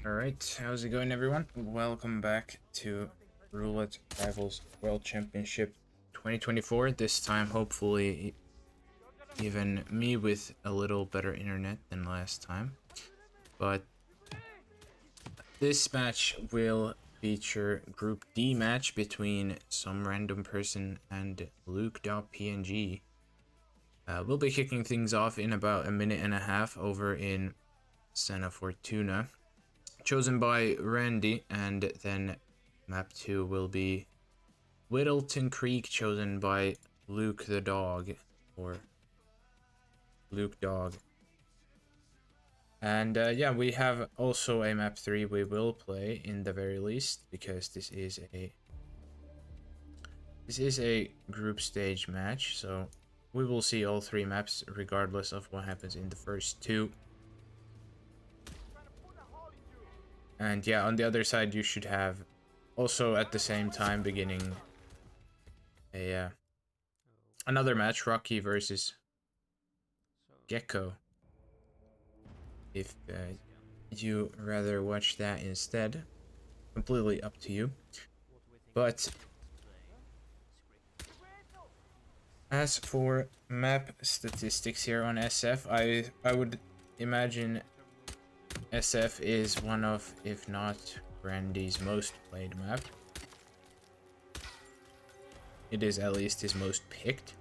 Alright, how's it going everyone? Welcome back to Roulette Rivals World Championship 2024. This time hopefully even me with a little better internet than last time. But this match will feature Group D match between some random person and lukedotpng. We'll be kicking things off in about a minute and a half over in Sana Fortuna, chosen by Randy, and then map 2 will be Whittleton Creek, chosen by Luke the Dog, or Luke Dog. And yeah, we have also a map 3 we will play in the very least, because this is a group stage match, so we will see all 3 maps regardless of what happens in the first 2. And yeah, on the other side you should have also at the same time beginning a another match, Rocky versus Gecko, if you rather watch that instead. Completely up to you. But as for map statistics here on SF, I would imagine SF is one of, if not Randy's most played map. It is at least his most picked.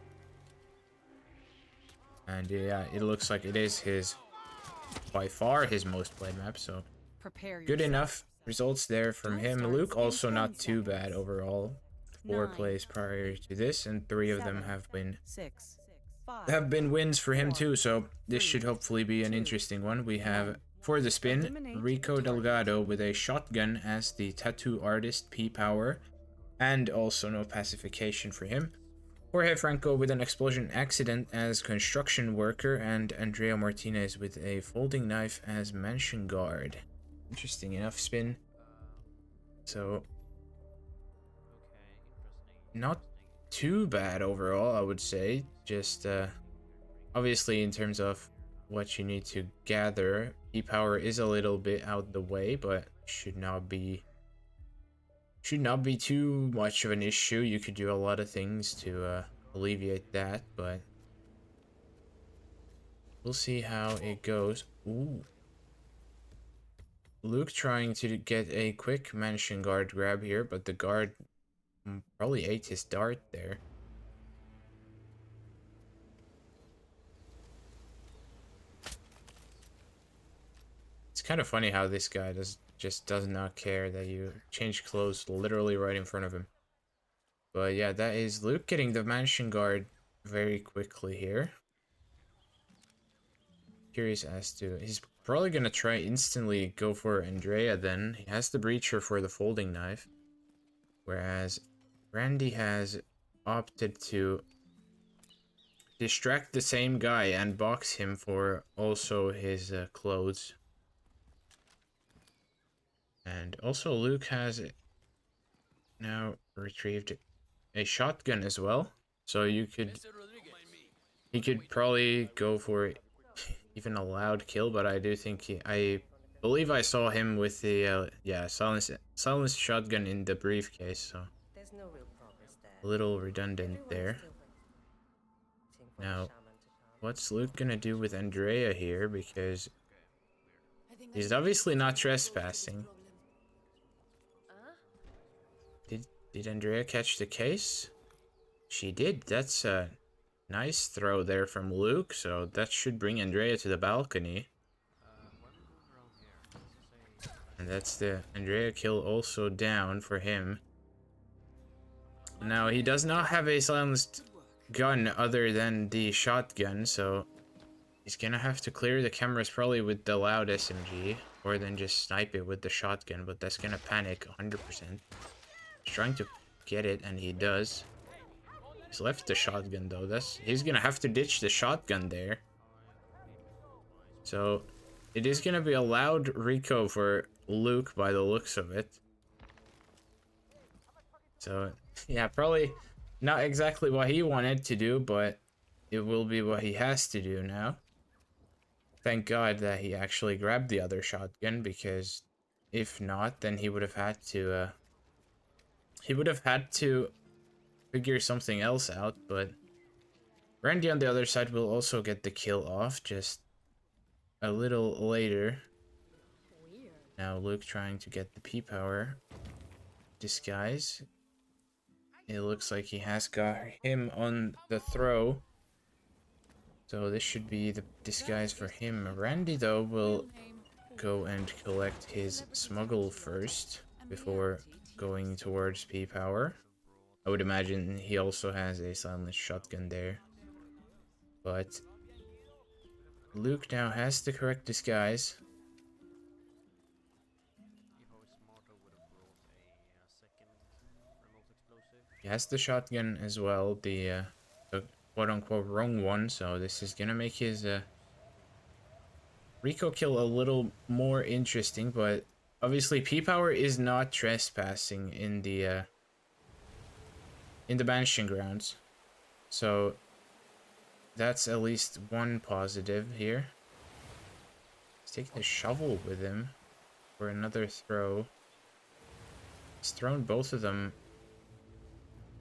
And yeah, it looks like it is his, by far his most played map, so good enough results there from him. Luke also not too bad overall. 4 plays prior to this, and 3 of them have been wins for him too, so this should hopefully be an interesting one. We have, for the spin, Rico Delgado with a shotgun as the tattoo artist P-Power, and also no pacification for him. Jorge Franco with an explosion accident as construction worker, and Andrea Martinez with a folding knife as mansion guard. Interesting enough spin. So not too bad overall, I would say. Just obviously in terms of what you need to gather, P-Power is a little bit out the way, but should not be too much of an issue. You could do a lot of things to alleviate that, but we'll see how it goes. Ooh. Luke trying to get a quick mansion guard grab here, but the guard probably ate his dart there. It's kind of funny how this guy just does not care that you change clothes literally right in front of him. But yeah, that is Luke getting the mansion guard very quickly here. Curious as to, he's probably gonna try instantly go for Andrea then. He has the breacher for the folding knife, whereas Randy has opted to distract the same guy and box him for also his clothes. And also Luke has now retrieved a shotgun as well, so he could probably go for even a loud kill, but I do think I believe I saw him with the yeah, silenced shotgun in the briefcase, so a little redundant there. Now what's Luke gonna do with Andrea here, because he's obviously not trespassing. Did Andrea catch the case? She did. That's a nice throw there from Luke, so that should bring Andrea to the balcony. And that's the Andrea kill also down for him. Now, he does not have a silenced gun other than the shotgun, so he's gonna have to clear the cameras probably with the loud SMG, or then just snipe it with the shotgun, but that's gonna panic 100%. He's trying to get it, and he does. He's left the shotgun though. He's gonna have to ditch the shotgun there. So it is gonna be a loud Rico for Luke by the looks of it. So yeah, probably not exactly what he wanted to do, but it will be what he has to do now. Thank God that he actually grabbed the other shotgun, because If not, then he would have had to figure something else out, but Randy on the other side will also get the kill off just a little later. Now Luke trying to get the P-Power disguise. It looks like he has got him on the throw. So this should be the disguise for him. Randy, though, will go and collect his smuggle first before going towards P-Power. I would imagine he also has a silenced shotgun there. But Luke now has the correct disguise. He has the shotgun as well, the quote-unquote wrong one, so this is gonna make his Rico kill a little more interesting, but obviously P-Power is not trespassing in the Banishing Grounds, so that's at least one positive here. He's taking the shovel with him for another throw. He's thrown both of them.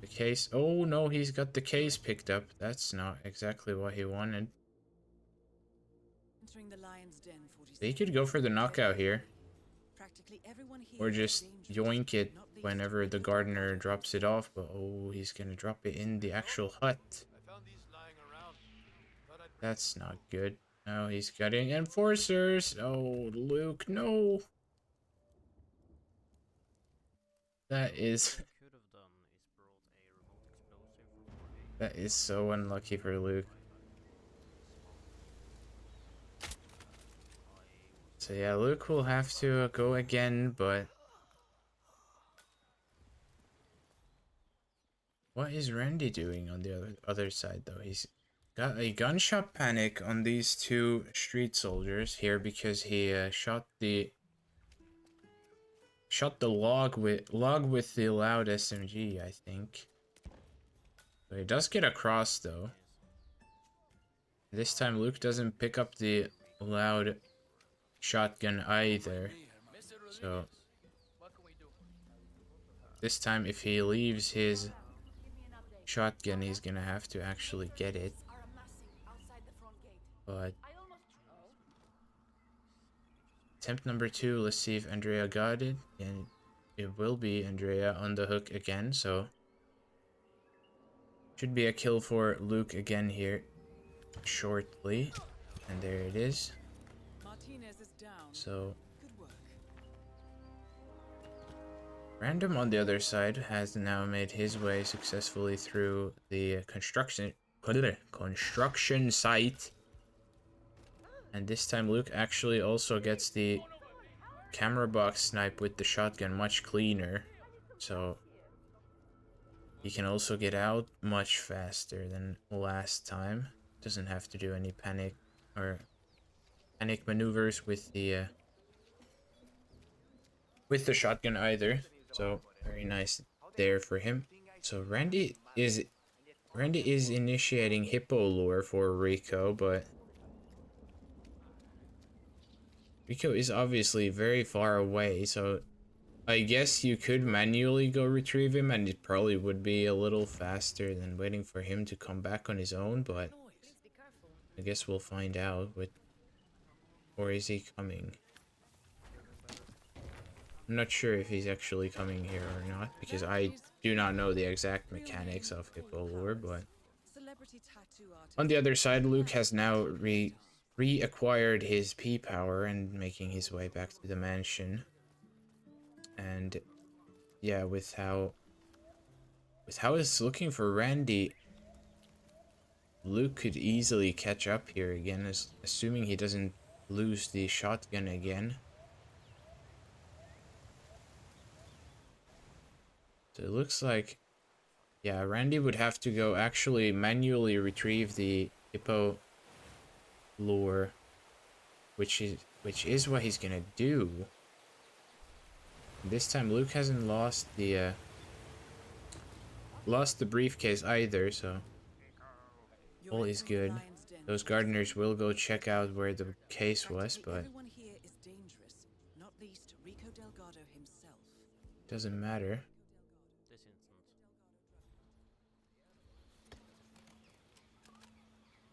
The case. Oh no, he's got the case picked up. That's not exactly what he wanted. They could go for the knockout here. Or just yoink it whenever the gardener drops it off. But oh, he's gonna drop it in the actual hut. That's not good. Oh, he's getting enforcers. Oh, Luke, no. That is so unlucky for Luke. So yeah, Luke will have to go again, but what is Randy doing on the other side though? He's got a gunshot panic on these two street soldiers here because he shot the log with the loud SMG, I think. So he does get across though. This time Luke doesn't pick up the loud shotgun either. So this time if he leaves his shotgun, he's gonna have to actually get it. But attempt number 2, let's see if Andrea got it, and it will be Andrea on the hook again, so should be a kill for Luke again here shortly. And there it is. So Random on the other side has now made his way successfully through the construction site. And this time Luke actually also gets the camera box snipe with the shotgun much cleaner. So he can also get out much faster than last time. Doesn't have to do any panic maneuvers with the shotgun either. So very nice there for him. So Randy is initiating hippo lure for Rico, but Rico is obviously very far away, so I guess you could manually go retrieve him, and it probably would be a little faster than waiting for him to come back on his own, but I guess we'll find out. Or is he coming? I'm not sure if he's actually coming here or not, because I do not know the exact mechanics of hippo lure, but on the other side, Luke has now reacquired his P-Power and making his way back to the mansion. And yeah, with how it's looking for Randy, Luke could easily catch up here again, assuming he doesn't lose the shotgun again. So it looks like, yeah, Randy would have to go actually manually retrieve the hippo lure, which is what he's gonna do. This time Luke hasn't lost the briefcase either, so all is good. Those gardeners will go check out where the case was, but doesn't matter.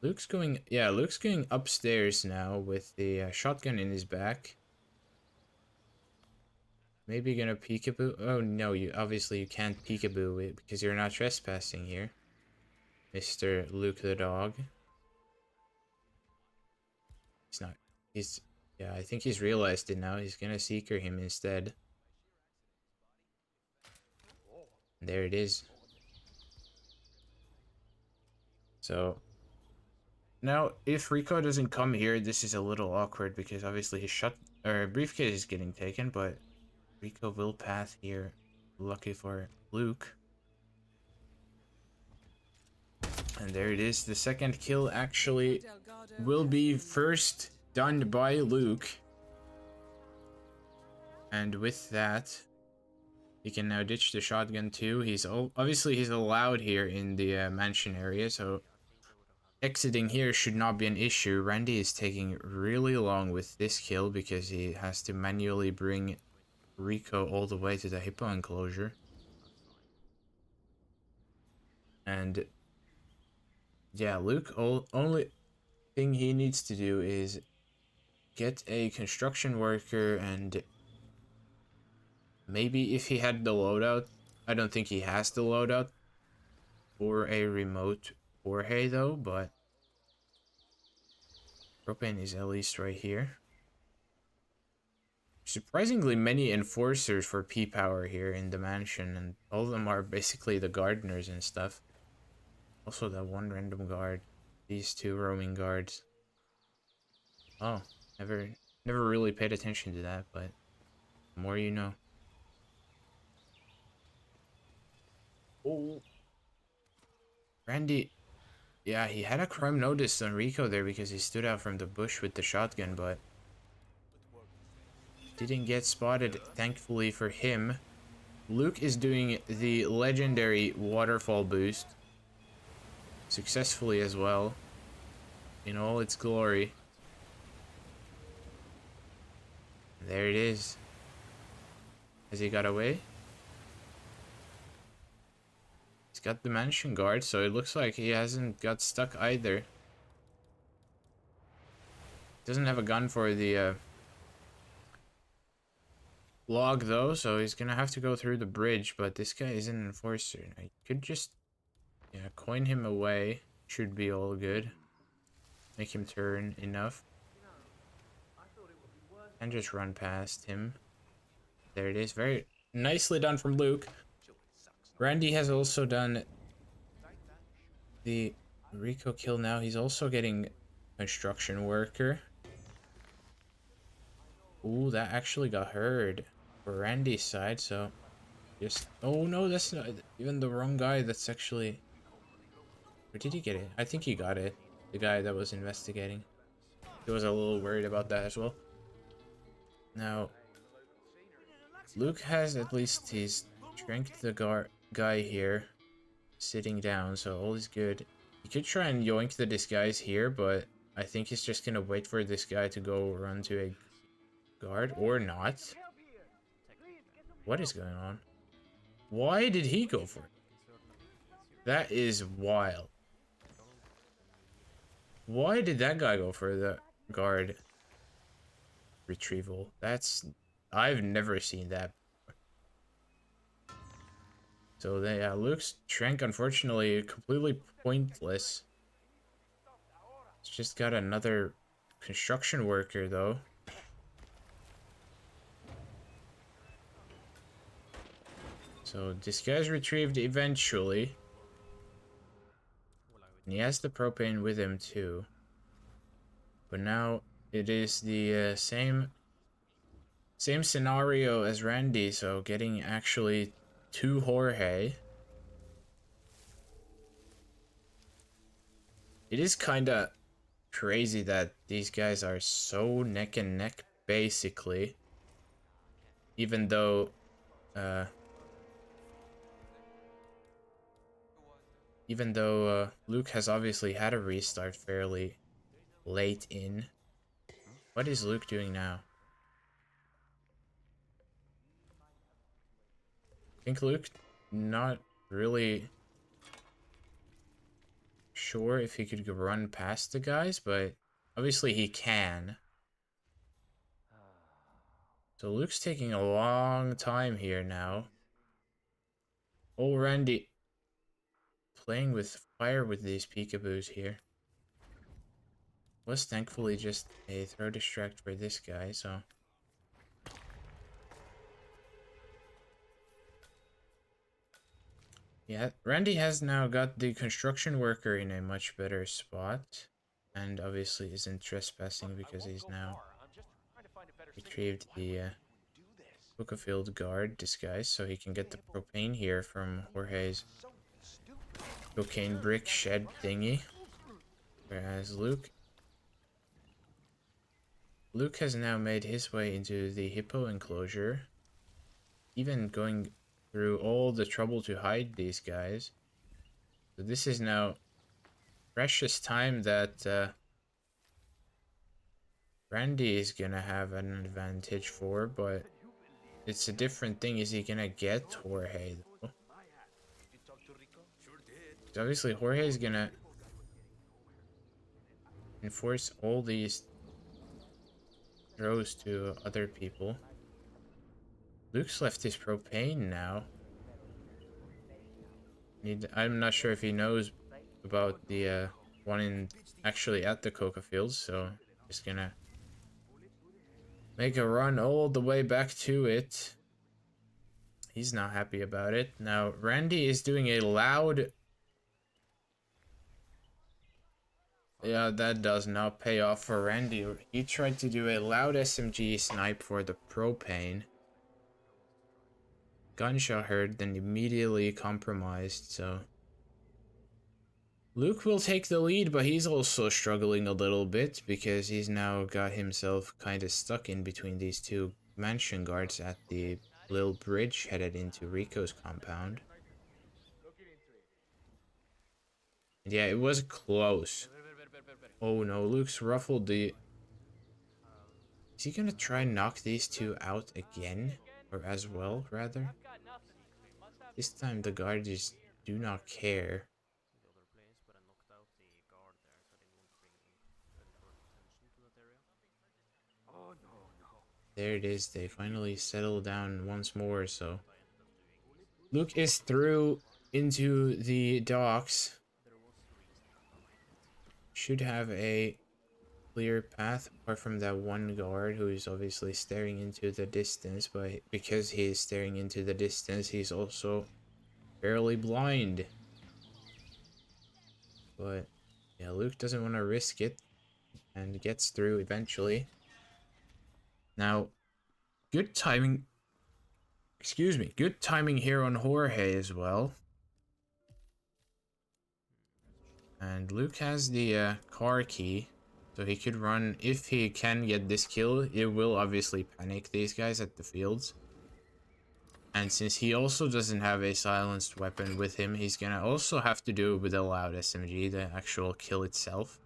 Luke's going upstairs now with the shotgun in his back. Maybe gonna peekaboo. Oh no, you can't peekaboo it because you're not trespassing here, Mr. Luke the dog. He's not. Yeah, I think he's realized it now. He's gonna seeker him instead. And there it is. So now, if Rico doesn't come here, this is a little awkward because obviously his briefcase is getting taken, but Rico will path here. Lucky for Luke. And there it is. The second kill actually will be first done by Luke. And with that, he can now ditch the shotgun too. Obviously he's allowed here in the mansion area, so exiting here should not be an issue. Randy is taking really long with this kill because he has to manually bring Rico all the way to the hippo enclosure. And yeah, Luke, only thing he needs to do is get a construction worker, and maybe if he had the loadout, I don't think he has the loadout for a remote Jorge though, but propane is at least right here. Surprisingly many enforcers for P-Power here in the mansion, and all of them are basically the gardeners and stuff. Also that one random guard, these two roaming guards. Oh, never really paid attention to that, but the more you know. Oh, Randy, yeah, he had a crime notice on Rico there because he stood out from the bush with the shotgun, but didn't get spotted, thankfully for him. Luke is doing the legendary waterfall boost successfully as well, in all its glory. There it is. Has he got away? He's got the mansion guard, so it looks like he hasn't got stuck either. Doesn't have a gun for the log though, so he's gonna have to go through the bridge, but this guy is an enforcer. I could just coin him away. Should be all good. Make him turn enough. And just run past him. There it is. Very nicely done from Luke. Randy has also done the Rico kill now. He's also getting construction worker. Ooh, that actually got heard for Randy's side, so just... Oh no, that's not even the wrong guy. That's actually... Where did he get it? I think he got it. The guy that was investigating. He was a little worried about that as well. Now, Luke has at least his strength the guy here sitting down, so all is good. He could try and yoink the disguise here, but I think he's just gonna wait for this guy to go run to a guard, or not. What is going on? Why did he go for it? That is wild. Why did that guy go for the guard retrieval? I've never seen that before. So yeah, Luke's Trank unfortunately completely pointless. He's just got another construction worker though. So this guy's retrieved eventually. And he has the propane with him too. But now it is the same scenario as Randy, so getting actually to Jorge. It is kinda crazy that these guys are so neck and neck basically. Even though Luke has obviously had a restart fairly late in. What is Luke doing now? think Luke not really sure if he could run past the guys, but obviously he can. So Luke's taking a long time here now. Oh, Randy playing with fire with these peekaboos here. Was thankfully just a throw distract for this guy, so. Yeah, Randy has now got the construction worker in a much better spot. And obviously isn't trespassing because he's now retrieved the Coca-Field guard disguise, so he can get the propane here from Jorge's cocaine brick shed thingy. Whereas Luke has now made his way into the hippo enclosure, even going through all the trouble to hide these guys. So this is now precious time that Randy is gonna have an advantage for, but it's a different thing. Is he gonna get Jorge though? Obviously Jorge is gonna enforce all these throws to other people. Luke's left his propane now. I'm not sure if he knows about the one in actually at the coca fields, so just gonna make a run all the way back to it. He's not happy about it. Now Randy is doing a loud. Yeah, that does not pay off for Randy. He tried to do a loud SMG snipe for the propane. Gunshot heard, then immediately compromised, so. Luke will take the lead, but he's also struggling a little bit because he's now got himself kind of stuck in between these two mansion guards at the little bridge headed into Rico's compound. And yeah, it was close. Oh no, Luke's ruffled the... Is he gonna try and knock these two out again? Or as well, rather? This time the guards do not care. There it is, they finally settle down once more, so... Luke is through into the docks. Should have a clear path, apart from that one guard who is obviously staring into the distance, but because he is staring into the distance, he's also fairly blind. But yeah, Luke doesn't want to risk it and gets through eventually. Now, good timing. Excuse me, good timing here on Jorge as well. And Luke has the car key, so he could run. If he can get this kill, it will obviously panic these guys at the fields. And since he also doesn't have a silenced weapon with him, he's gonna also have to do it with a loud SMG, the actual kill itself.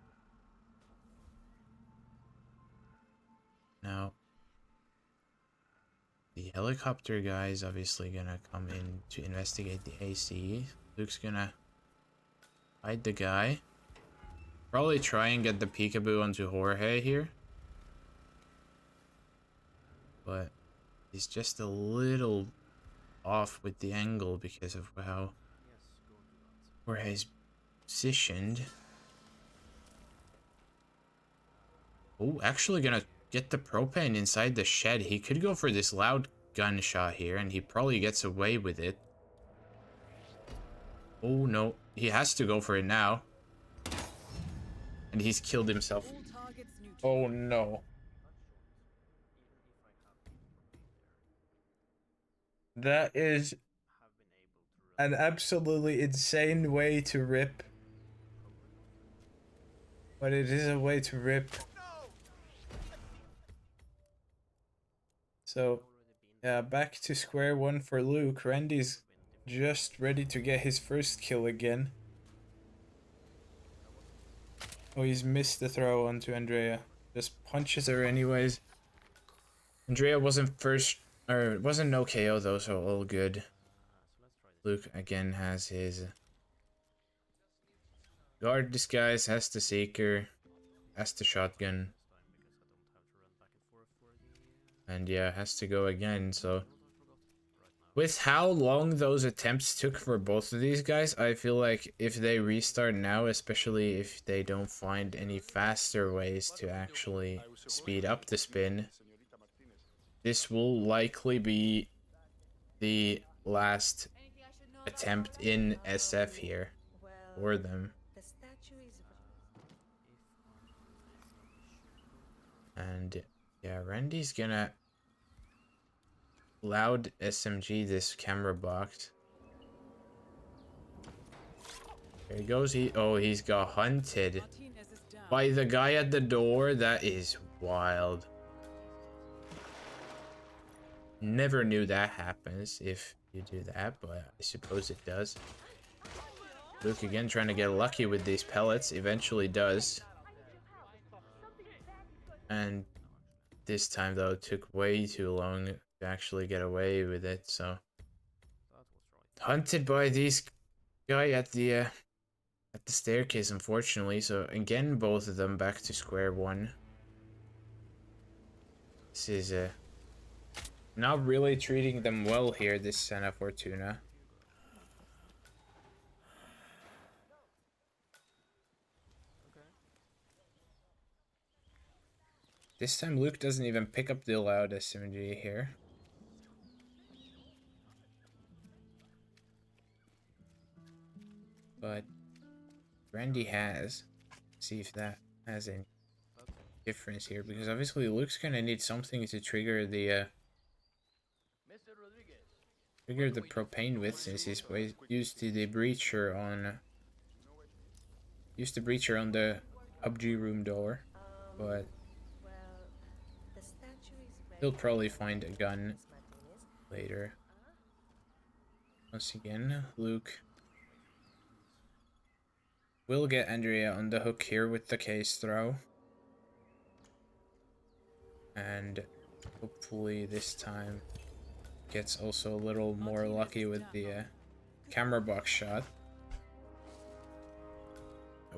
Now, the helicopter guy is obviously gonna come in to investigate the AC. Luke's gonna hide the guy. Probably try and get the peekaboo onto Jorge here. But he's just a little off with the angle because of how Jorge's positioned. Oh, actually gonna get the propane inside the shed. He could go for this loud gunshot here, and he probably gets away with it. Oh no, he has to go for it now. And he's killed himself. Oh no. That is an absolutely insane way to rip. But it is a way to rip. So, yeah, back to square one for Luke. Randy's just ready to get his first kill again. Oh, he's missed the throw onto Andrea. Just punches her anyways. Andrea wasn't first, or wasn't no KO though, so all good. Luke again has his guard disguise, has the Seeker, has the shotgun. And yeah, has to go again, so... With how long those attempts took for both of these guys, I feel like if they restart now, especially if they don't find any faster ways to actually speed up the spin, this will likely be the last attempt in SF here for them. And yeah, Randy's gonna loud SMG this camera box. There he goes. He's got hunted by the guy at the door. That is wild. Never knew that happens if you do that, but I suppose it does. Luke again trying to get lucky with these pellets. Eventually does. And this time though, it took way too long to actually get away with it. So hunted by these guy at the staircase, unfortunately. So again, both of them back to square one. This is not really treating them well here, this Santa Fortuna. This time Luke doesn't even pick up the loud SMG here. But Randy has. See if that has any difference here, because obviously Luke's gonna need something to trigger the propane with, since he's used the breacher on the PUBG room door, but he'll probably find a gun later. Once again, Luke will get Andrea on the hook here with the case throw. And hopefully this time gets also a little more lucky with the camera box shot.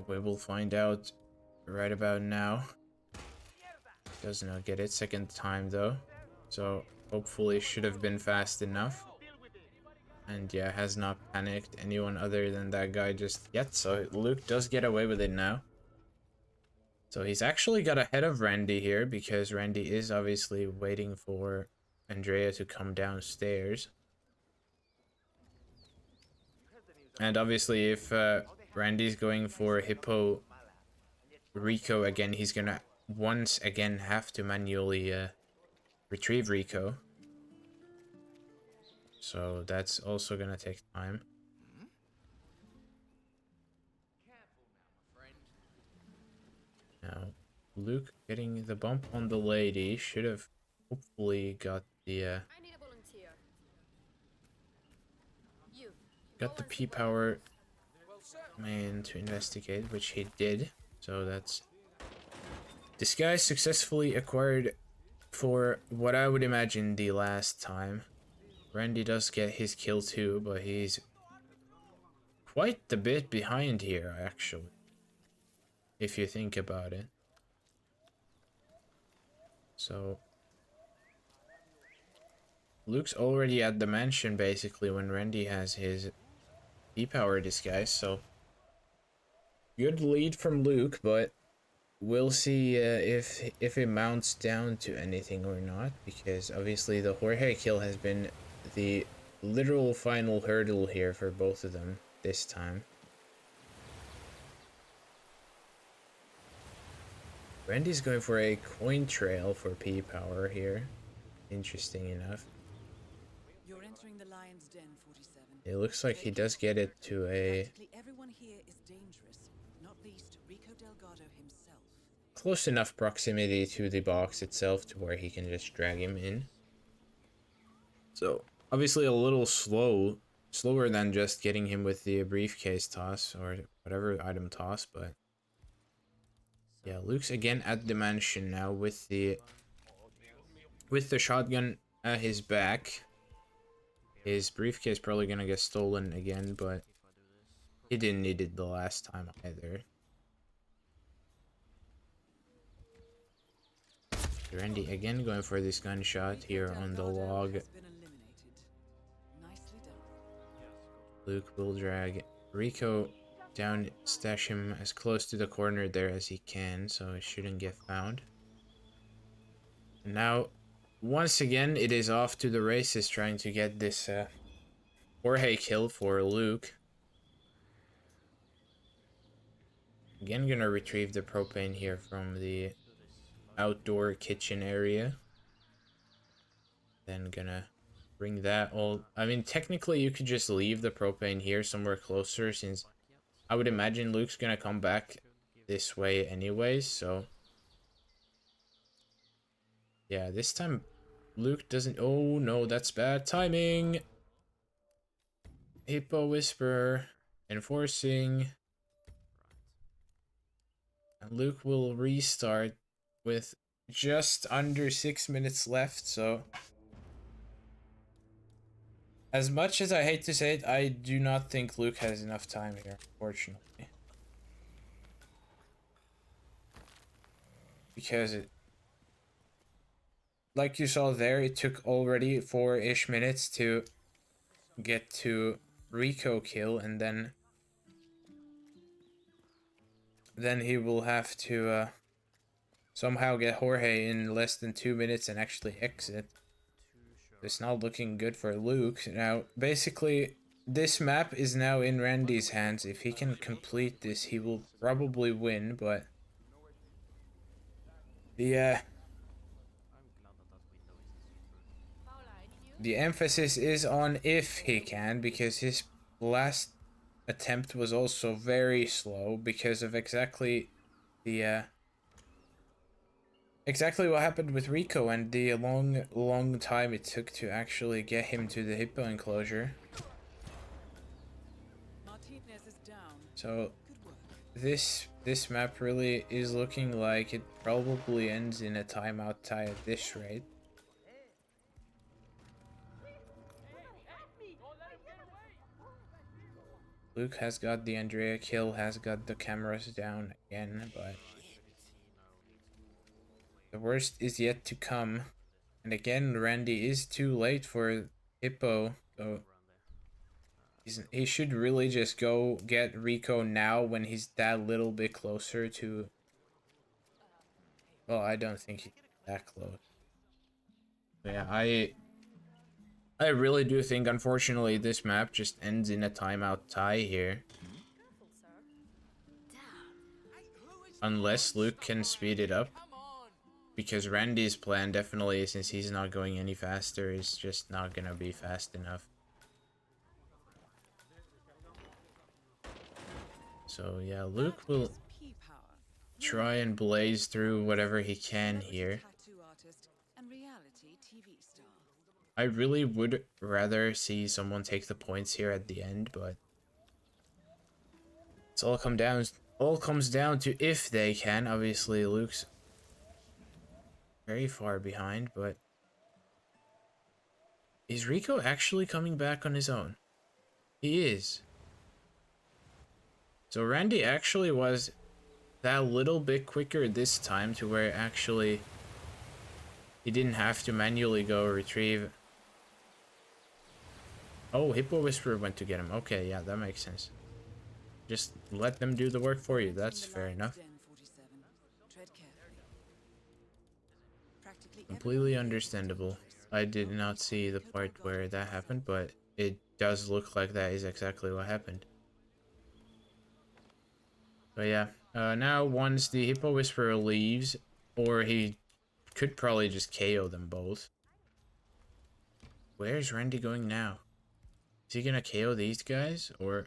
We will find out right about now. Does not get it second time though, so hopefully should have been fast enough. And yeah, has not panicked anyone other than that guy just yet, so Luke does get away with it now. So he's actually got ahead of Randy here, because Randy is obviously waiting for Andrea to come downstairs. And obviously if Randy's going for Hippo Rico again, he's gonna once again have to manually retrieve Rico. So that's also gonna take time. Now, Luke getting the bump on the lady should have hopefully got the P-Power man to investigate, which he did. So that's disguise successfully acquired for what I would imagine the last time. Randy does get his kill too, but he's quite a bit behind here, actually, if you think about it. So Luke's already at the mansion basically when Randy has his P-Power disguise, so good lead from Luke, but we'll see if it mounts down to anything or not, because obviously the Jorge kill has been the literal final hurdle here for both of them this time. Randy's going for a coin trail for P-Power here. Interesting enough. You're entering the Lion's Den, 47. It looks like he does get it to a everyone here is dangerous, not least Rico Delgado himself. Close enough proximity to the box itself to where he can just drag him in. So obviously a little slower than just getting him with the briefcase toss or whatever item toss, but yeah, Luke's again at the mansion now with the shotgun at his back. His briefcase probably gonna get stolen again, but he didn't need it the last time either. Randy again going for this gunshot here on the log. Luke will drag Rico down, stash him as close to the corner there as he can, so it shouldn't get found. And now, once again, it is off to the races trying to get this Jorge kill for Luke. Again, gonna retrieve the propane here from the outdoor kitchen area. Then gonna bring that all... I mean, technically you could just leave the propane here somewhere closer, since I would imagine Luke's gonna come back this way anyways, so... Yeah, this time Luke doesn't... Oh no, that's bad timing! Hippo Whisperer enforcing... And Luke will restart with just under 6 minutes left, so... As much as I hate to say it, I do not think Luke has enough time here, unfortunately. Because it... Like you saw there, it took already 4-ish minutes to get to Rico kill, and then he will have to somehow get Jorge in less than 2 minutes and actually exit. It's not looking good for Luke. Now, basically, this map is now in Randy's hands. If he can complete this, he will probably win, but the emphasis is on if he can, because his last attempt was also very slow because of exactly the exactly what happened with Rico and the long time it took to actually get him to the hippo enclosure. So this map really is looking like it probably ends in a timeout tie at this rate. Luke has got the Andrea kill, has got the cameras down again, but the worst is yet to come. And again, Randy is too late for Hippo, so he should really just go get Rico now when he's that little bit closer to... Well, I don't think he's that close. But yeah, I really do think, unfortunately, this map just ends in a timeout tie here. Unless Luke can speed it up. Because Randy's plan definitely, since he's not going any faster, is just not gonna be fast enough. So yeah, Luke will try and blaze through whatever he can here. I really would rather see someone take the points here at the end, but it's all comes down to if they can. Obviously, Luke's very far behind, but is Rico actually coming back on his own? He is. So Randy actually was that little bit quicker this time to where actually he didn't have to manually go retrieve. Oh, Hippo Whisperer went to get him. Okay, yeah, that makes sense. Just let them do the work for you. That's fair enough. Completely understandable. I did not see the part where that happened, but it does look like that is exactly what happened. But yeah, now once the Hippo Whisperer leaves, or he could probably just KO them both. Where's Randy going now? Is he gonna KO these guys, or...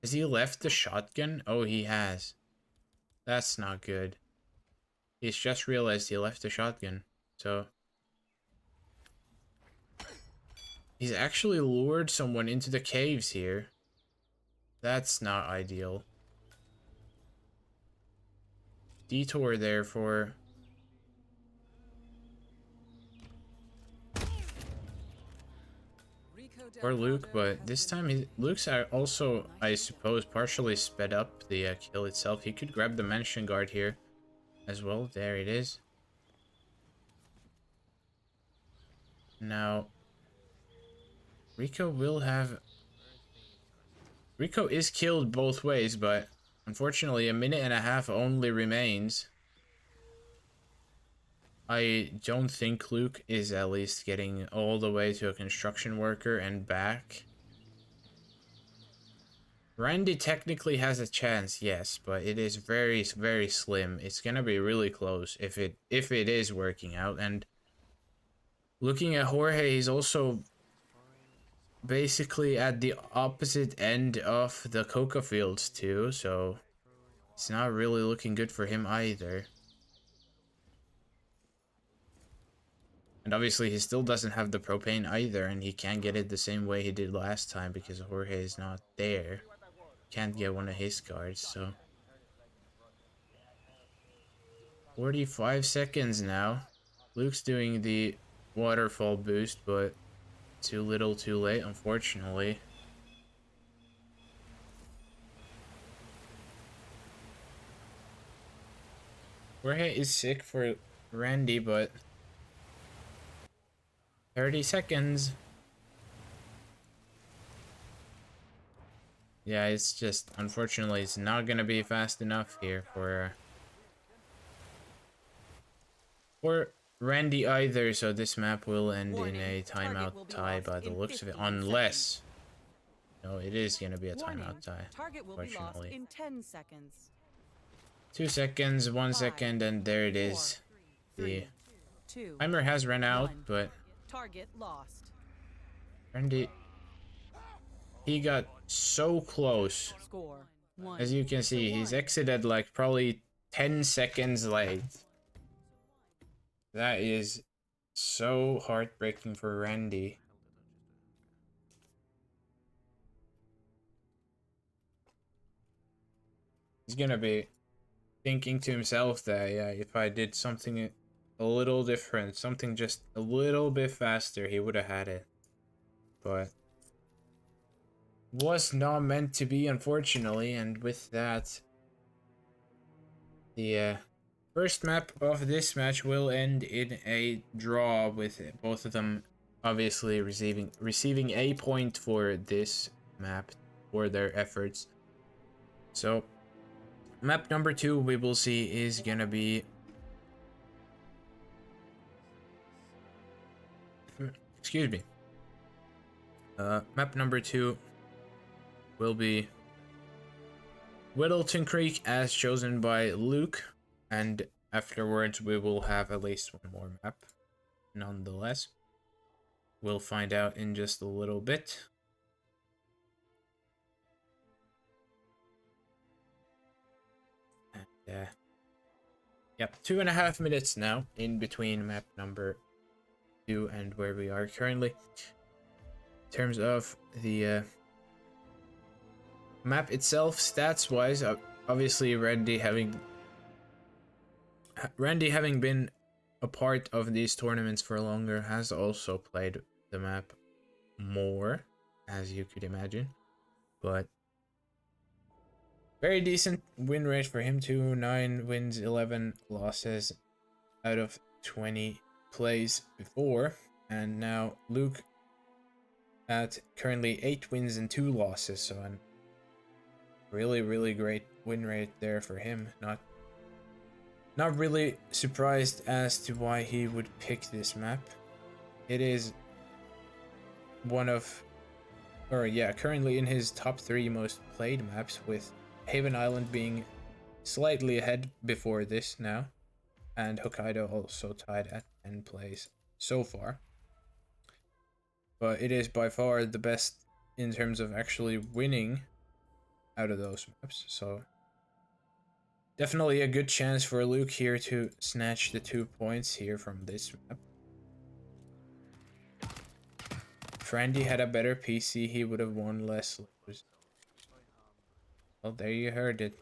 Has he left the shotgun? Oh, he has. That's not good. He's just realized he left the shotgun, so... He's actually lured someone into the caves here. That's not ideal. Detour there for... for Luke, but this time Luke's also, I suppose, partially sped up the kill itself. He could grab the mention guard here as well. There it is. Now, Rico is killed both ways, but unfortunately a minute and a half only remains. I don't think Luke is at least getting all the way to a construction worker and back. Randy technically has a chance, yes, but it is very, very slim. It's gonna be really close if it is working out. And looking at Jorge, he's also basically at the opposite end of the coca fields too, so it's not really looking good for him either. And obviously he still doesn't have the propane either, and he can't get it the same way he did last time because Jorge is not there. Can't get one of his cards, so 45 seconds now. Luke's doing the waterfall boost, but too little too late, unfortunately. Jorge is sick for Randy, but 30 seconds. Yeah, it's just, unfortunately, it's not gonna be fast enough here for Randy either, so this map will end in a timeout tie by the looks of it, unless... No, it is gonna be a timeout tie, unfortunately. 2 seconds, 1 second, and there it is. The timer has run out, but Randy, he got so close. As you can see, he's exited like probably 10 seconds late. That is so heartbreaking for Randy. He's gonna be thinking to himself that, yeah, if I did something a little different, something just a little bit faster, he would have had it. But was not meant to be, unfortunately, and with that, the first map of this match will end in a draw, with both of them obviously receiving a point for this map for their efforts. So map number 2 we will see is gonna be, excuse me, map number 2 will be Whittleton Creek as chosen by Luke, and afterwards we will have at least one more map nonetheless. We'll find out in just a little bit. And, yep, 2.5 minutes now in between map number 2 and where we are currently. In terms of the map itself, stats wise, obviously Randy having been a part of these tournaments for longer has also played the map more, as you could imagine, but very decent win rate for him too. 9 wins, 11 losses out of 20 plays before, and now Luke at currently 8 wins and 2 losses, so a really great win rate there for him. Not really surprised as to why he would pick this map. It is one of, or yeah, currently in his top 3 most played maps, with Haven Island being slightly ahead before this now, and Hokkaido also tied at 10 plays so far. But it is by far the best in terms of actually winning out of those maps, so definitely a good chance for Luke here to snatch the 2 points here from this map. If Randy had a better PC, he would have won less loads. Well, there you heard it.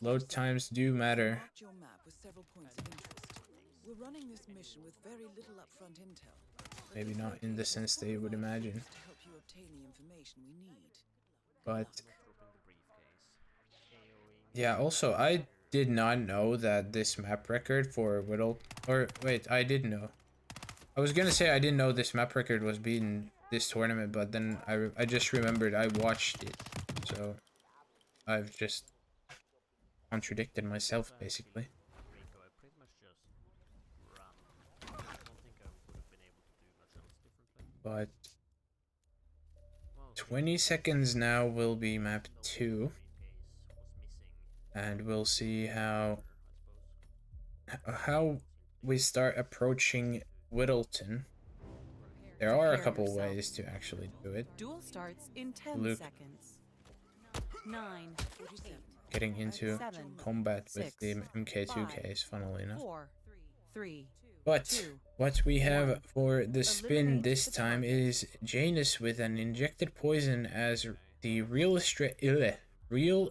Load times do matter. Your map with several points of interest. We're running this mission with very little upfront intel, Maybe not in the sense they would imagine. To help you obtain the information we need. But yeah, also I did not know that this map record for Whittle, or wait, I did know. I was gonna say I didn't know this map record was beaten this tournament, but then I just remembered I watched it, so I've just contradicted myself basically. But 20 seconds now will be map 2, and we'll see how we start approaching Whittleton. There are a couple ways to actually do it. Duel starts in 10 Luke seconds. 9, 8, getting into 7, combat with 6, the MK2Ks, 5, funnily enough. 4, 3, But 2, what we have 1. for the spin Eliminate this the time target. is Janus with an injected poison as the real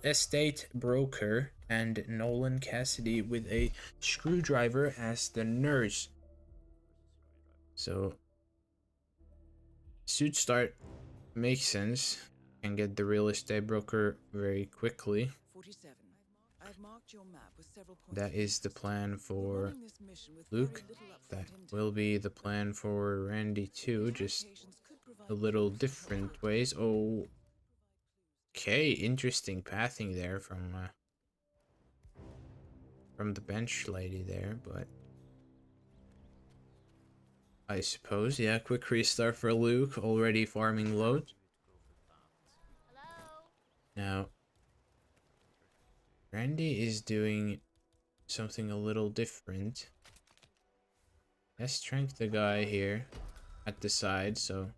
estate broker, and Nolan Cassidy with a screwdriver as the nurse. So suit start makes sense. Can get the real estate broker very quickly. 47. I've marked your map with several points. That is the plan for Running this mission with Luke. very little upfront That intake. will be the plan for Randy too, just Locations could provide a little clues. different ways. Okay, interesting pathing there from the bench lady there, but I suppose, yeah, quick restart for Luke, already farming load. Now, Randy is doing something a little different. Let's trank the guy here at the side, so...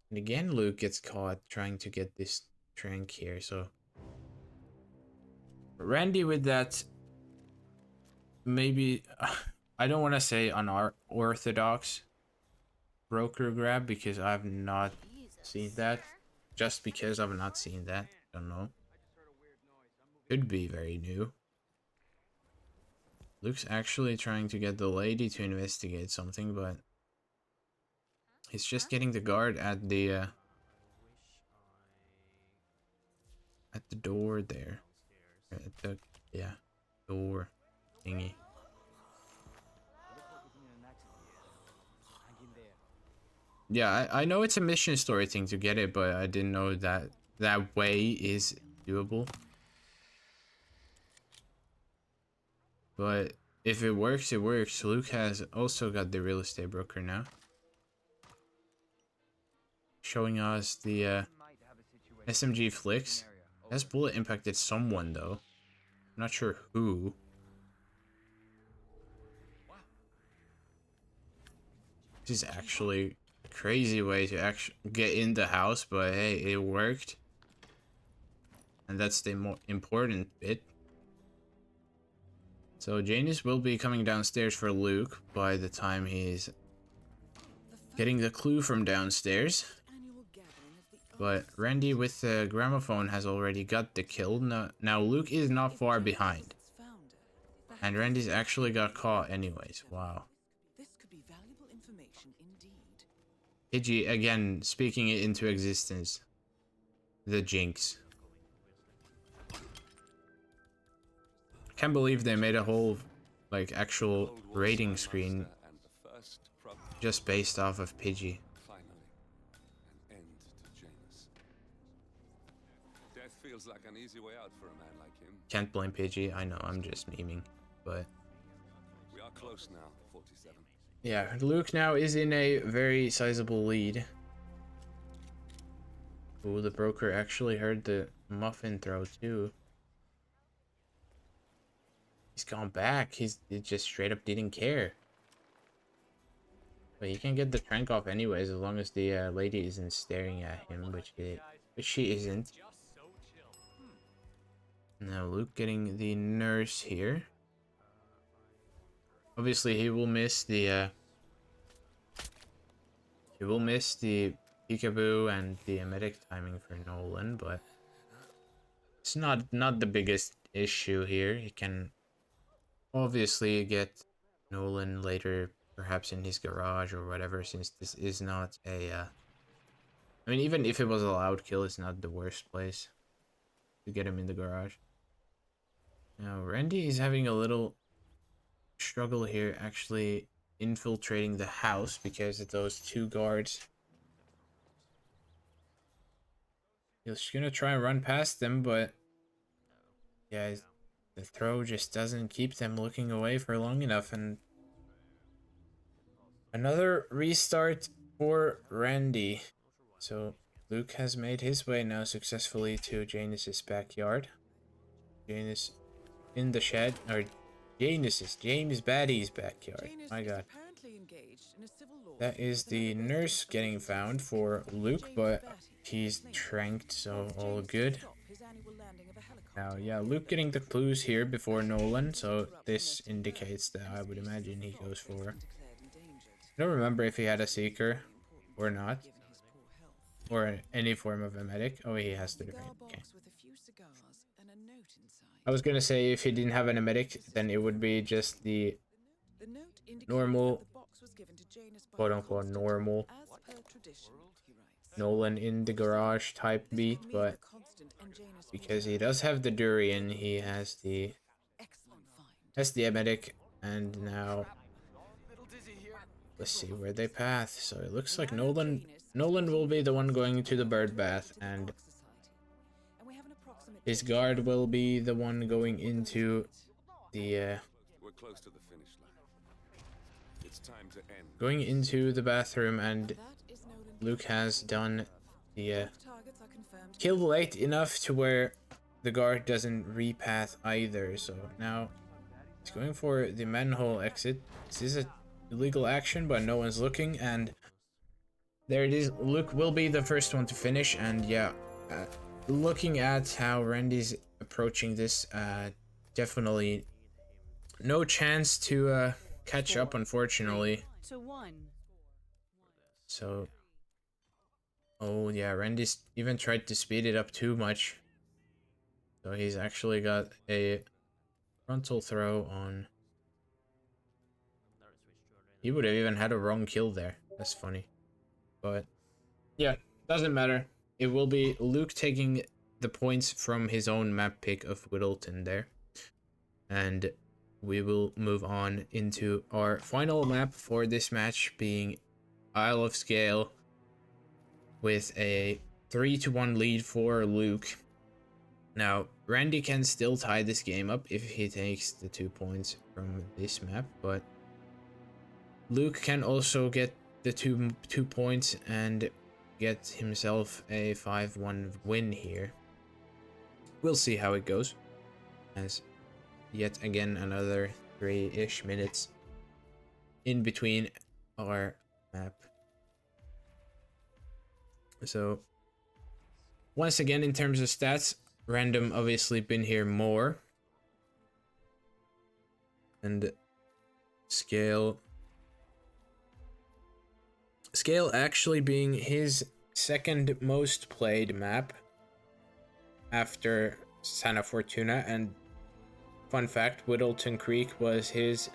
And again, Luke gets caught trying to get this trank here, so... Randy with that... Maybe... I don't want to say unorthodox broker grab, because I've not seen that. Just because I've not seen that. Don't know. Could be very new. Luke's actually trying to get the lady to investigate something, but he's just getting the guard at the door there. At the door thingy. Yeah, I know it's a mission story thing to get it, but I didn't know that that way is doable. But if it works, it works. Luke has also got the real estate broker now. Showing us the SMG flicks. Has bullet impacted someone though. I'm not sure who. This is actually a crazy way to actually get in the house, but hey, it worked. And that's the more important bit. So Janus will be coming downstairs for Luke by the time he's getting the clue from downstairs. But Randy with the gramophone has already got the kill. Now Luke is not far behind. And Randy's actually got caught anyways. Wow. This could be valuable information indeed. Pidgey again speaking it into existence. The jinx. Can't believe they made a whole like actual rating screen just based off of Pidgey. Feels like an easy way out for a man like him. Can't blame Pidgey. I know, I'm just memeing, but we are close now. 47. Yeah, Luke now is in a very sizable lead. Ooh, the broker actually heard the muffin throw too. He's gone back. He just straight up didn't care. But he can get the trank off anyways, as long as the lady isn't staring at him, which she isn't. Now Luke getting the nurse here. Obviously he will miss the peekaboo and the medic timing for Nolan, but it's not the biggest issue here. He can obviously get Nolan later perhaps in his garage or whatever, since this is not a I mean, even if it was a loud kill, it's not the worst place to get him in the garage. Now Randy is having a little struggle here actually infiltrating the house because of those two guards. He's gonna try and run past them, but yeah, the throw just doesn't keep them looking away for long enough, and another restart for Randy. So Luke has made his way now successfully to Janus's backyard. Janus in the shed, or James Baddie's backyard. Janus My is god. apparently engaged in a civil lawsuit That is with the another nurse resident getting of the found city. for Luke, James but Batty he's is named. tranked, so Wants all James to good. stop his annual landing of a helicopter Now, yeah, in Luke getting the Bedford. clues here before Nolan, so Interrupt this domestic indicates birth, that and I would species imagine of he frog goes has for... been declared endangered. I don't remember if he had a seeker or not, Given his poor health. or any form of a medic. Oh, he has the Cigar drain. Okay. box with a few cigars and a note inside. I was gonna say if he didn't have an medic, then it would be just the The note indicates normal, that the box was given to Janus by quote-unquote Constant, normal as per tradition, he writes. Nolan in the garage type This beat, would mean but that Constant and Janus because he preserved does have the durian, he has the excellent find. medic, and now let's see where they path. So it looks like Nolan will be the one going to the bird bath, and his guard will be the one going into the We're close to the finish line. It's time to end. going into the bathroom, and Luke has done the kill late enough to where the guard doesn't repath either. So now he's going for the manhole exit. This is a illegal action, but no one's looking, and there it is. Luke will be the first one to finish, and yeah, looking at how Randy's approaching this, definitely no chance to catch up, unfortunately. 3-1. So, oh yeah, Randy's even tried to speed it up too much. So he's actually got a frontal throw on. He would have even had a wrong kill there. That's funny. But yeah, doesn't matter. It will be Luke taking the points from his own map pick of Whittleton there. And we will move on into our final map for this match, being Isle of Scale, with a 3-1 lead for Luke. Now, Randy can still tie this game up if he takes the 2 points from this map, but Luke can also get the two points and get himself a 5-1 win here. We'll see how it goes, as yet again another 3-ish minutes in between our map. So once again, in terms of stats, Random obviously been here more, and Scale actually being his second most played map after Santa Fortuna. And fun fact, Whittleton Creek was his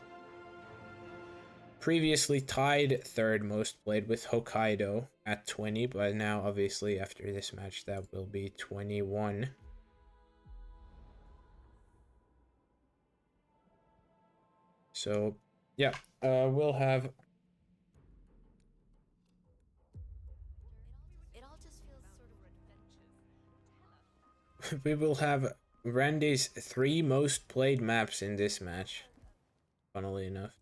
previously tied third most played with Hokkaido at 20, but now obviously after this match that will be 21. So yeah, we'll have we will have Randy's 3 most played maps in this match, funnily enough.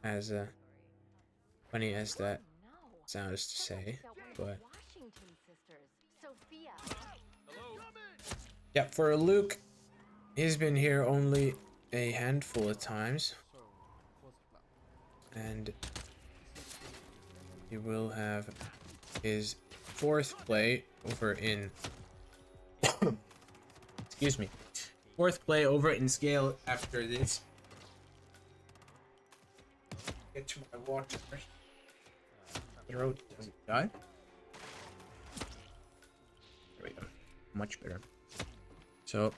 As funny as that sounds to say, but yeah, for Luke, he's been here only a handful of times, and he will have his 4th play over in excuse me, 4th play over in Scale after this. Get to my water. Throat doesn't die. There we go. Much better. So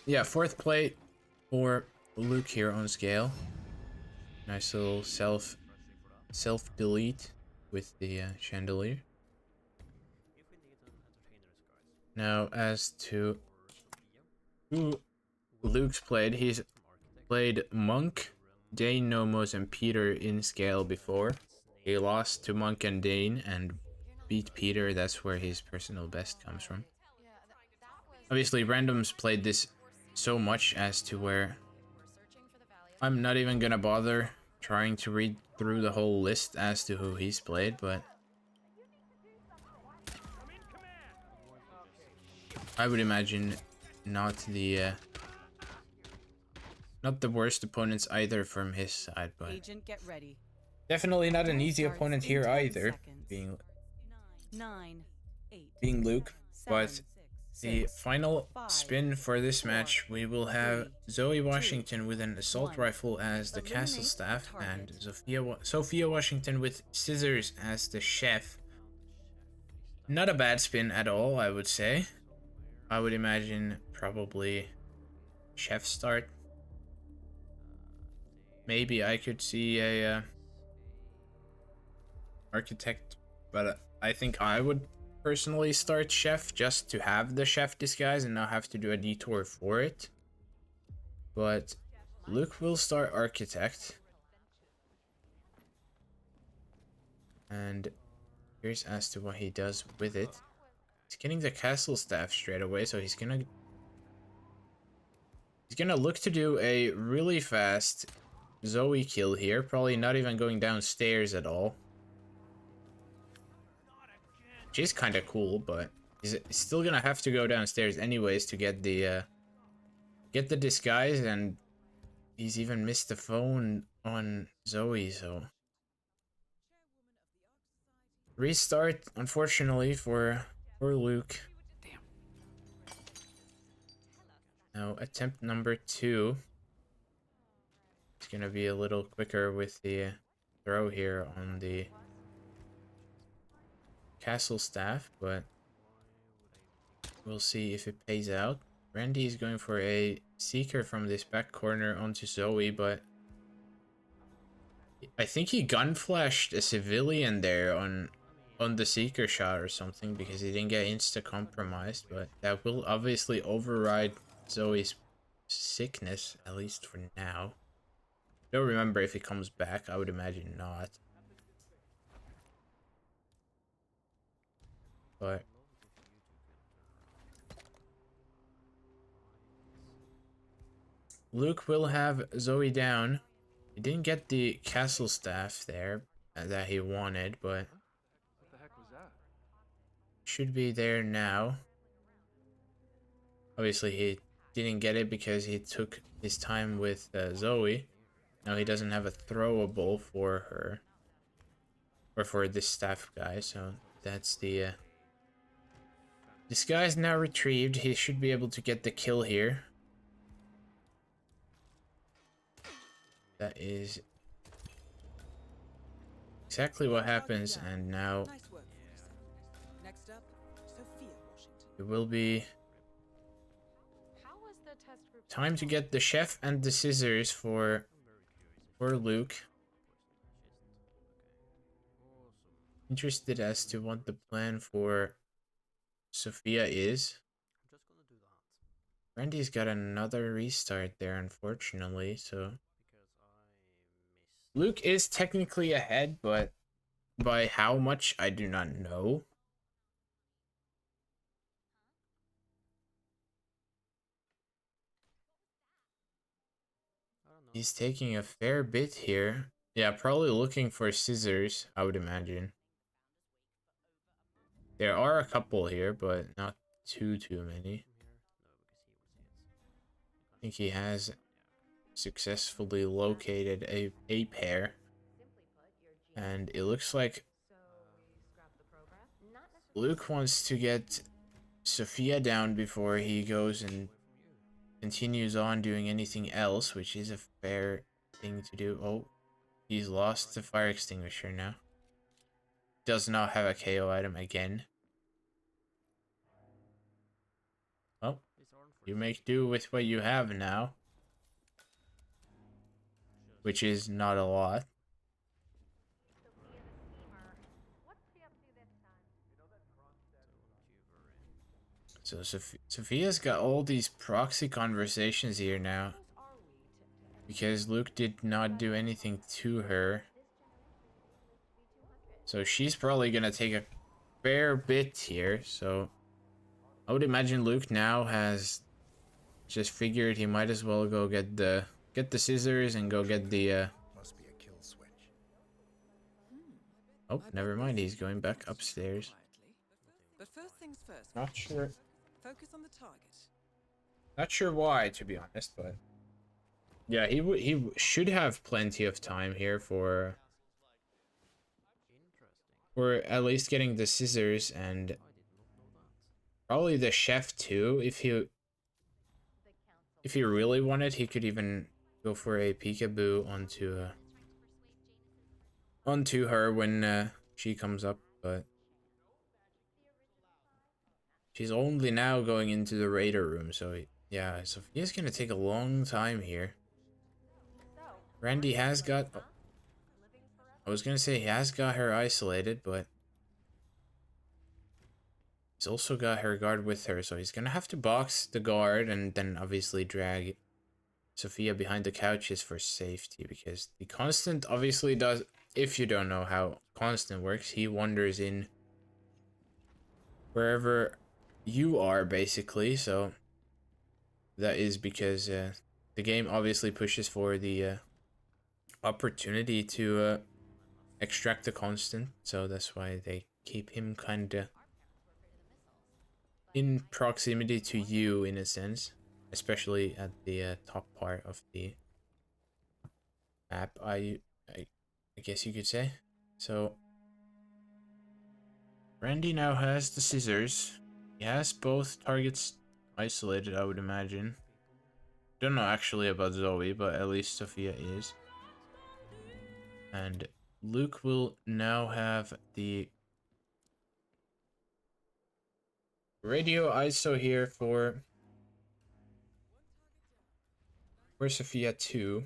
yeah, 4th play for Luke here on scale. Nice little self delete with the chandelier. Now as to who Luke's played, he's played Monk, Dane, Nomos, and Peter in scale before. He lost to Monk and Dane and beat Peter. That's where his personal best comes from. Obviously, randoms played this so much as to where I'm not even gonna bother trying to read through the whole list as to who he's played, but I would imagine not the worst opponents either from his side, but Agent, get ready. definitely not an easy Starts opponent in here 10 either, seconds. being 9, 8, Luke. 7, But the 6, final 5, spin for this 4, match, we will have 3, Zoe 2, Washington with an assault 1. rifle as the castle Eliminate staff, and target. Sophia Washington with scissors as the chef. Not a bad spin at all, I would say. I would imagine probably chef start. Maybe I could see a architect, but I think I would personally start chef just to have the chef disguise and not have to do a detour for it. But Luke will start architect. And here's as to what he does with it. He's getting the castle staff straight away, so he's gonna look to do a really fast Zoe kill here, probably not even going downstairs at all. Which is kind of cool, but he's still gonna have to go downstairs anyways to get the disguise, and he's even missed the phone on Zoe, so restart unfortunately for Luke. Now attempt number 2. It's gonna be a little quicker with the throw here on the castle staff, but we'll see if it pays out. Randy is going for a seeker from this back corner onto Zoe, but I think he gun flashed a civilian there on the seeker shot or something because he didn't get insta compromised, but that will obviously override Zoe's sickness, at least for now. Don't remember if he comes back. I would imagine not. But Luke will have Zoe down. He didn't get the castle staff there that he wanted, but What the heck was that? should be there now. Obviously, he didn't get it because he took his time with Zoe. Now he doesn't have a throwable for her. Or for this staff guy, so that's the... This guy's now retrieved. He should be able to get the kill here. That is exactly what happens, and now Nice work, Professor. Next up, Sophia Washington. it will be time to get the chef and the scissors for Luke. Interested as to what the plan for Sophia is. Randy's got another restart there, unfortunately, so Luke is technically ahead, but by how much, I do not know. He's taking a fair bit here. Yeah, probably looking for scissors, I would imagine. There are a couple here, but not too many. I think he has successfully located a pair. And it looks like Luke wants to get Sophia down before he goes and continues on doing anything else, which is a fair thing to do. Oh, he's lost the fire extinguisher now. Does not have a KO item again. Well, you make do with what you have now. which is not a lot. So Sophia's got all these proxy conversations here now, because Luke did not do anything to her. So she's probably gonna take a fair bit here. So I would imagine Luke now has just figured he might as well go get the scissors and go get the Must be a kill switch. Oh, never mind, he's going back upstairs. But first things first. Not sure. Focus on the target. Not sure why, to be honest, but yeah, he should have plenty of time here for at least getting the scissors, and probably the chef too. If he really wanted, he could even go for a peekaboo onto her when she comes up, but she's only now going into the raider room, so yeah, Sophia's gonna take a long time here. Randy has got... Oh, I was gonna say he has got her isolated, but he's also got her guard with her, so he's gonna have to box the guard and then obviously drag Sophia behind the couches for safety, because the constant obviously does... If you don't know how constant works, he wanders in wherever you are, basically, so that is because the game obviously pushes for the opportunity to extract the constant, so that's why they keep him kinda in proximity to you in a sense, especially at the top part of the map, I guess you could say. So Randy now has the scissors. He has both targets isolated, I would imagine. Don't know actually about Zoe, but at least Sophia is. And Luke will now have the radio ISO here for Sophia 2.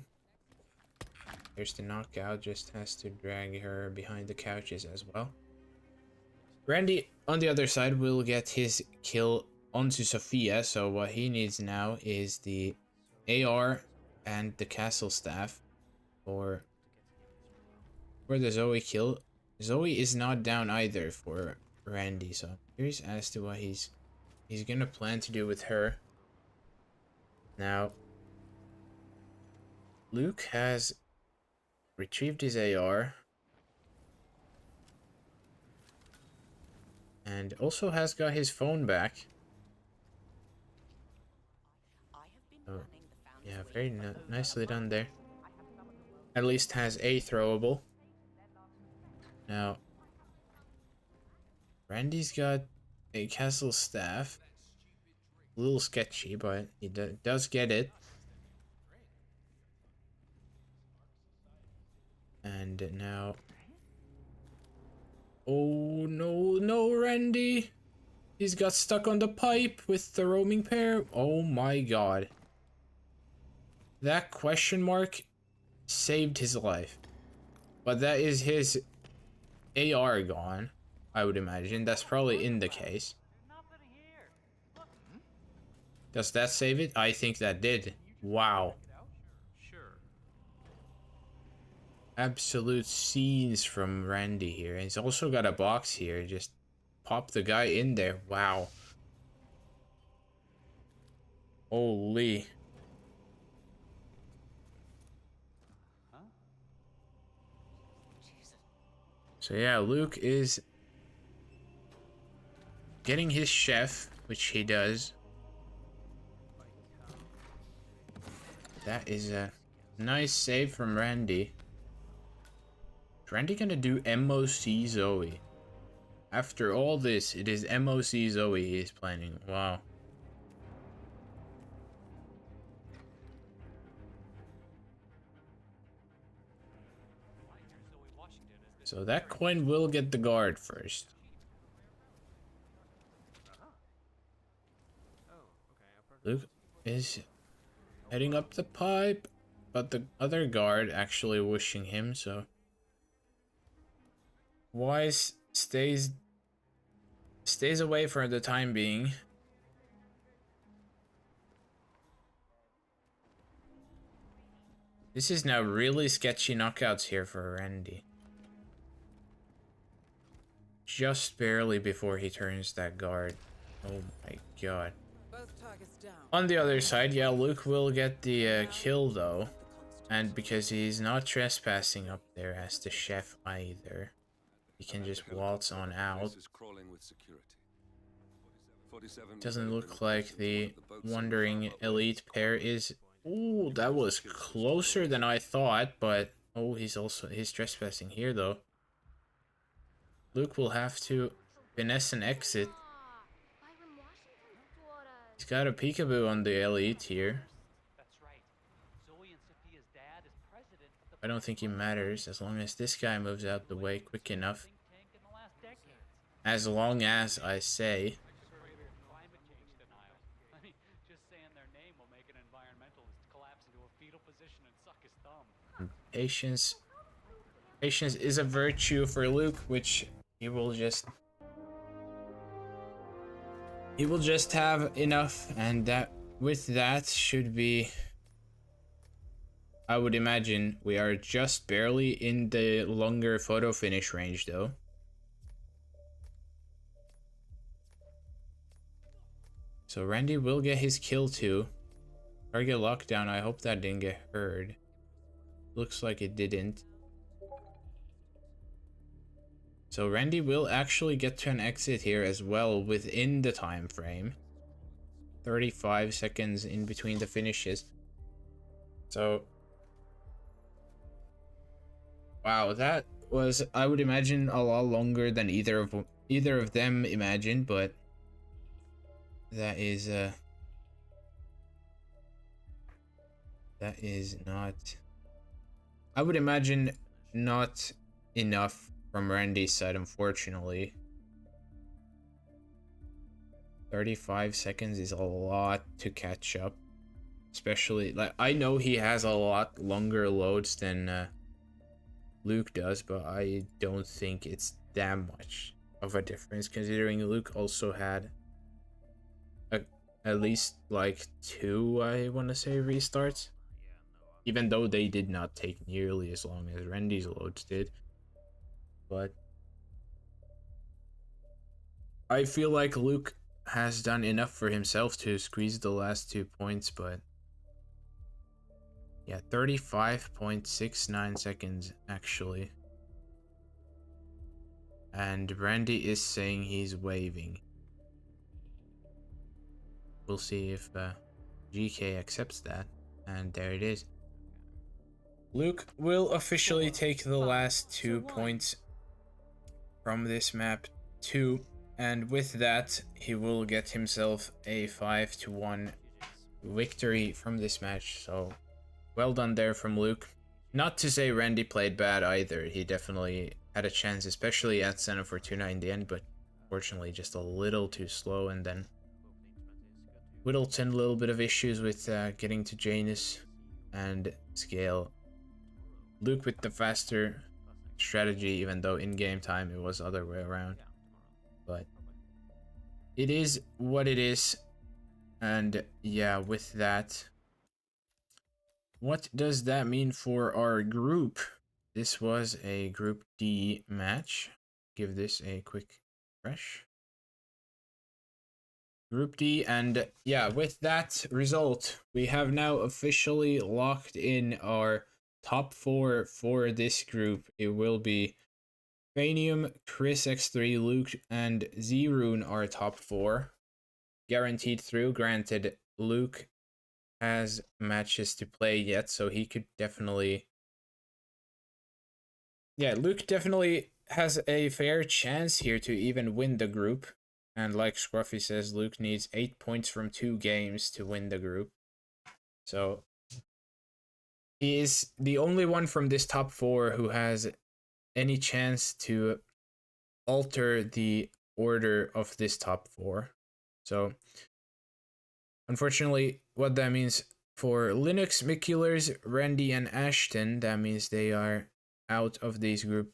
There's the knockout, just has to drag her behind the couches as well. Randy, on the other side, will get his kill onto Sophia, so what he needs now is the AR and the castle staff for the Zoe kill. Zoe is not down either for Randy, so I'm curious as to what he's gonna plan to do with her. Now, Luke has retrieved his AR and also has got his phone back. Oh, yeah, very nicely done there. At least has a throwable. Now, Randy's got a castle staff. A little sketchy, but he does get it. And now... Oh, no, Randy! He's got stuck on the pipe with the roaming pair. Oh my god. That question mark saved his life. But that is his AR gone, I would imagine. That's probably in the case. Does that save it? I think that did. Wow. Absolute scenes from Randy here. He's also got a box here. Just pop the guy in there. Wow. Holy. So yeah, Luke is getting his chef, which he does. That is a nice save from Randy. Is Randy gonna do MOC Zoe? After all this, it is MOC Zoe he is planning. Wow. So that coin will get the guard first. Luke is heading up the pipe. but the other guard actually whooshing him, so Wise stays away for the time being. This is now really sketchy knockouts here for Randy. Just barely before he turns that guard. Oh my god. Both targets down. On the other side, yeah, Luke will get the kill though. And because he's not trespassing up there as the chef either, he can just waltz on out. Doesn't look like the wandering elite pair is... Ooh, that was closer than I thought, but... Oh, he's trespassing here though. Luke will have to finesse an exit. He's got a peekaboo on the elite here. I don't think he matters as long as this guy moves out the way quick enough. As long as I say. Patience. Patience is a virtue for Luke, which he will just have enough, and that with that should be, I would imagine we are just barely in the longer photo finish range though. So Randy will get his kill too. Target lockdown, I hope that didn't get heard. Looks like it didn't. So Randy will actually get to an exit here as well within the time frame. 35 seconds in between the finishes. So wow, that was, I would imagine, a lot longer than either of them imagined, but that is not, I would imagine, not enough from Randy's side, unfortunately. 35 seconds is a lot to catch up. Especially, like, I know he has a lot longer loads than Luke does, but I don't think it's that much of a difference, considering Luke also had at least like 2, I want to say, restarts. Even though they did not take nearly as long as Randy's loads did. But I feel like Luke has done enough for himself to squeeze the last 2 points, but yeah, 35.69 seconds actually. And Randy is saying he's waving. We'll see if GK accepts that, and there it is. Luke will officially take the last 2 points from this map too, and with that he will get himself a 5-1 victory from this match. So well done there from Luke. Not to say Randy played bad either, he definitely had a chance, especially at Center Fortuna in the end, but fortunately just a little too slow. And then Whittleton, a little bit of issues with getting to Janus and Scale. Luke with the faster strategy, even though in game time it was the other way around. But it is what it is. And yeah, with that, what does that mean for our group? This was a Group D match. Give this a quick refresh. Group D, and yeah, with that result, we have now officially locked in our top 4 for this group. It will be Cranium, Chris X3, Luke, and Z-Rune are top 4. Guaranteed through. Granted, Luke has matches to play yet, so he could definitely... Yeah, Luke definitely has a fair chance here to even win the group. And like Scruffy says, Luke needs 8 points from 2 games to win the group. So he is the only one from this top 4 who has any chance to alter the order of this top 4. So unfortunately, what that means For Linux, Mikulers, Randy, and Ashton, that means they are out of this group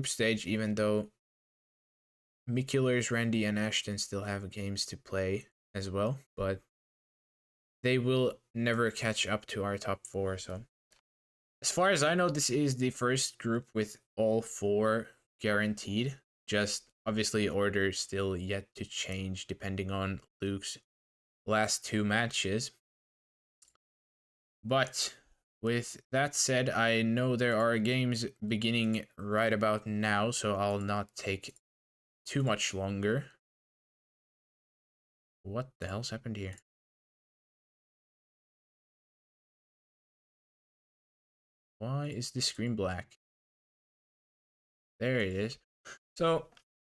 stage, even though Mikulers, Randy, and Ashton still have games to play as well, but they will never catch up to our top 4. So as far as I know, this is the first group with all 4 guaranteed. Just obviously order still yet to change depending on Luke's last 2 matches. But with that said, I know there are games beginning right about now, so I'll not take too much longer. What the hell's happened here? Why is the screen black? There it is. So,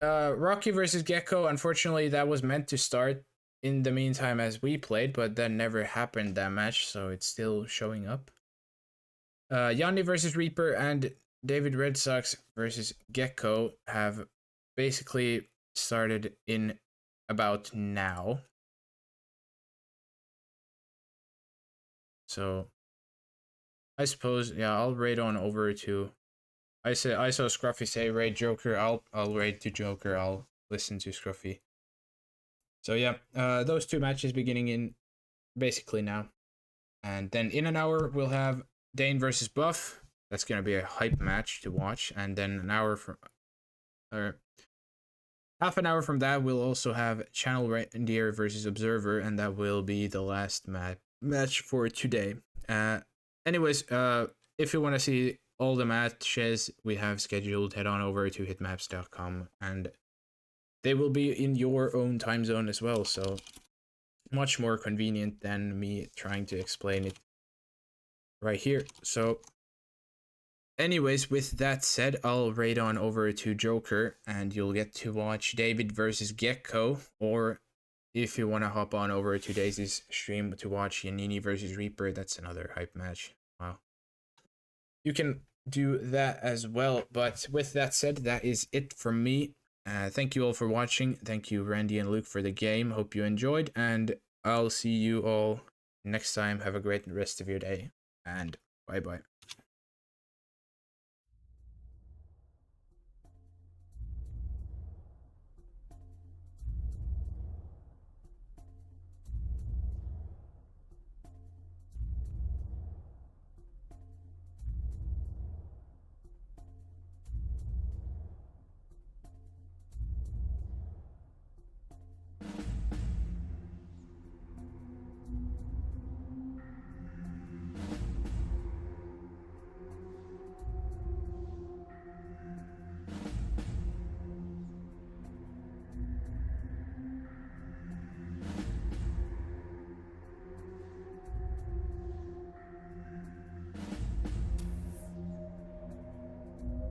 Rocky versus Gecko, unfortunately, that was meant to start in the meantime as we played, but that never happened, that match, so it's still showing up. Yanni versus Reaper and David Red Sox versus Gecko have basically started in about now. So, I suppose, yeah, I'll raid on over to... I saw Scruffy say raid Joker. I'll raid to Joker. I'll listen to Scruffy. So yeah, those 2 matches beginning in basically now, and then in an hour we'll have Dane versus Buff. That's gonna be a hype match to watch, and then half an hour from that we'll also have Channel Reindeer versus Observer, and that will be the last match for today. Anyways, if you want to see all the matches we have scheduled, head on over to hitmaps.com, and they will be in your own time zone as well, so much more convenient than me trying to explain it right here. So anyways, with that said, I'll raid on over to Joker, and you'll get to watch David versus Gecko, or if you want to hop on over to Daisy's stream to watch Yanini versus Reaper, that's another hype match. Wow. You can do that as well, but with that said, that is it from me. Thank you all for watching. Thank you, Randy and Luke, for the game. Hope you enjoyed, and I'll see you all next time. Have a great rest of your day, and bye-bye.